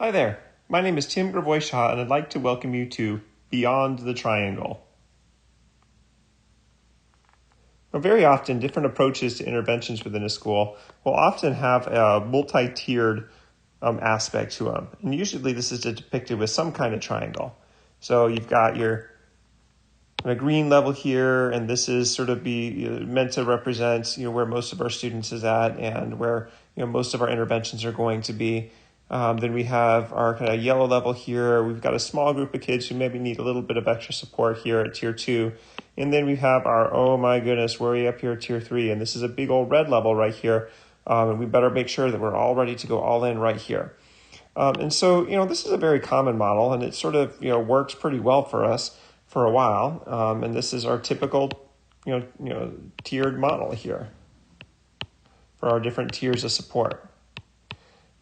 Hi there, my name is Tim Gravoisha, and I'd like to welcome you to Beyond the Triangle. Now, very often, different approaches to interventions within a school will often have a multi-tiered aspect to them. And usually this is depicted with some kind of triangle. So you've got your green level here, and this is sort of meant to represent where most of our students is at and where most of our interventions are going to be. Then we have our kind of yellow level here. We've got a small group of kids who maybe need a little bit of extra support here at tier 2. And then we have our, oh my goodness, we're up here at tier 3. And this is a big old red level right here. And we better make sure that we're all ready to go all in right here. And so, this is a very common model, and it sort of, works pretty well for us for a while. And this is our typical, tiered model here for our different tiers of support.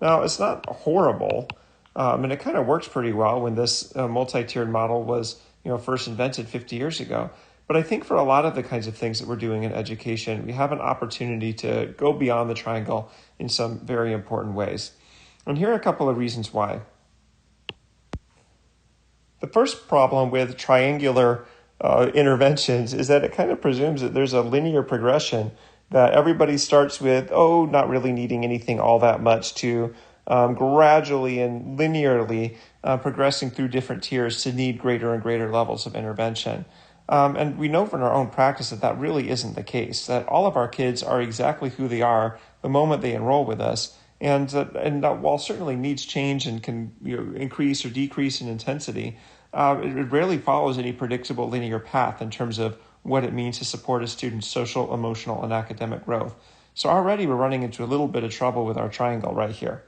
Now, it's not horrible, and it kind of works pretty well when this multi-tiered model was, first invented 50 years ago. But I think for a lot of the kinds of things that we're doing in education, we have an opportunity to go beyond the triangle in some very important ways. And here are a couple of reasons why. The first problem with triangular interventions is that it kind of presumes that there's a linear progression, that everybody starts with, not really needing anything all that much, to gradually and linearly progressing through different tiers to need greater and greater levels of intervention. And we know from our own practice that really isn't the case, that all of our kids are exactly who they are the moment they enroll with us. And that while certainly needs change and can increase or decrease in intensity, it rarely follows any predictable linear path in terms of what it means to support a student's social, emotional, and academic growth. So already we're running into a little bit of trouble with our triangle right here.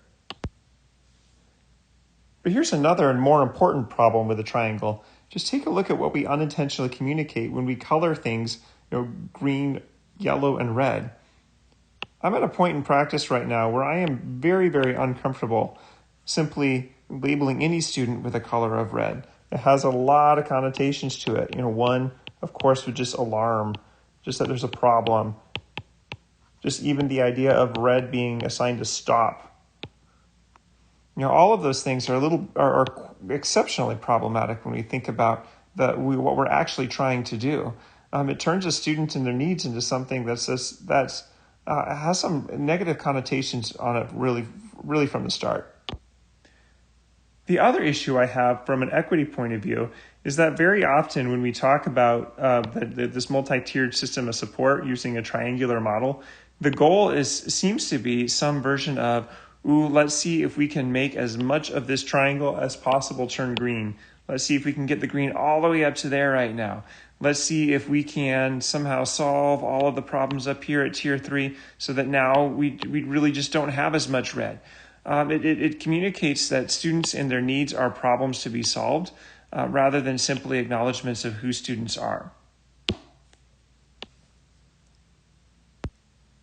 But here's another and more important problem with the triangle. Just take a look at what we unintentionally communicate when we color things, green, yellow, and red. I'm at a point in practice right now where I am very, very uncomfortable simply labeling any student with a color of red. It has a lot of connotations to it. One, of course, would just alarm, just that there's a problem. Just even the idea of red being assigned to stop. All of those things are exceptionally problematic when we think about what we're actually trying to do. It turns a student and their needs into something that's has some negative connotations on it really from the start. The other issue I have from an equity point of view is that very often when we talk about this multi-tiered system of support using a triangular model, the goal seems to be some version of, let's see if we can make as much of this triangle as possible turn green. Let's see if we can get the green all the way up to there right now. Let's see if we can somehow solve all of the problems up here at tier 3 so that now we really just don't have as much red. It communicates that students and their needs are problems to be solved rather than simply acknowledgments of who students are.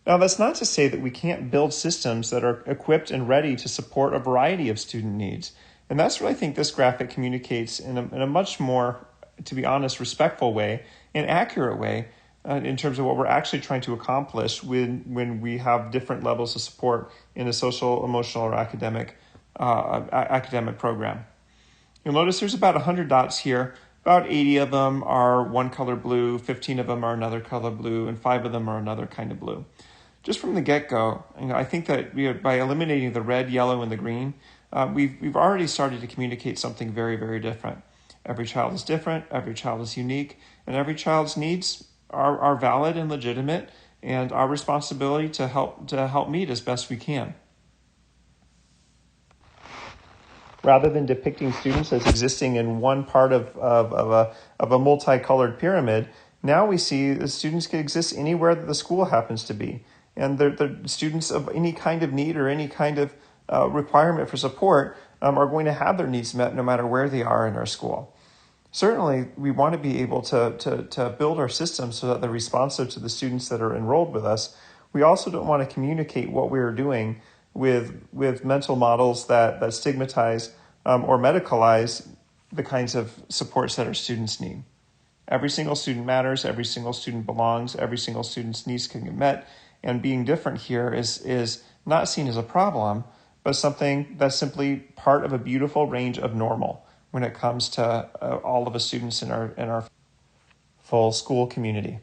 Now, that's not to say that we can't build systems that are equipped and ready to support a variety of student needs. And that's what I think this graphic communicates in a much more, to be honest, respectful way and accurate way in terms of what we're actually trying to accomplish when we have different levels of support in a social, emotional, or academic program. You'll notice there's about 100 dots here. About 80 of them are one color blue, 15 of them are another color blue, and 5 of them are another kind of blue. Just from the get-go, I think that by eliminating the red, yellow, and the green, we've already started to communicate something very, very different. Every child is different, every child is unique, and every child's needs are valid and legitimate, and our responsibility to help meet as best we can. Rather than depicting students as existing in one part of a multicolored pyramid, now we see that students can exist anywhere that the school happens to be. And the students of any kind of need or any kind of requirement for support are going to have their needs met no matter where they are in our school. Certainly, we want to be able to build our systems so that they're responsive to the students that are enrolled with us. We also don't want to communicate what we're doing with mental models that stigmatize or medicalize the kinds of supports that our students need. Every single student matters, every single student belongs, every single student's needs can get met, and being different here is not seen as a problem, but something that's simply part of a beautiful range of normal when it comes to all of the students in our full school community.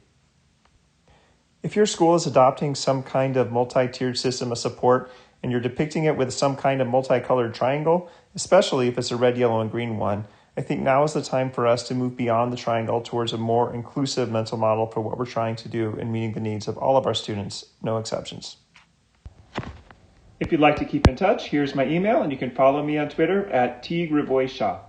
If your school is adopting some kind of multi-tiered system of support and you're depicting it with some kind of multicolored triangle, especially if it's a red, yellow, and green one, I think now is the time for us to move beyond the triangle towards a more inclusive mental model for what we're trying to do in meeting the needs of all of our students, no exceptions. If you'd like to keep in touch, here's my email, and you can follow me on Twitter at @tgravoishaw.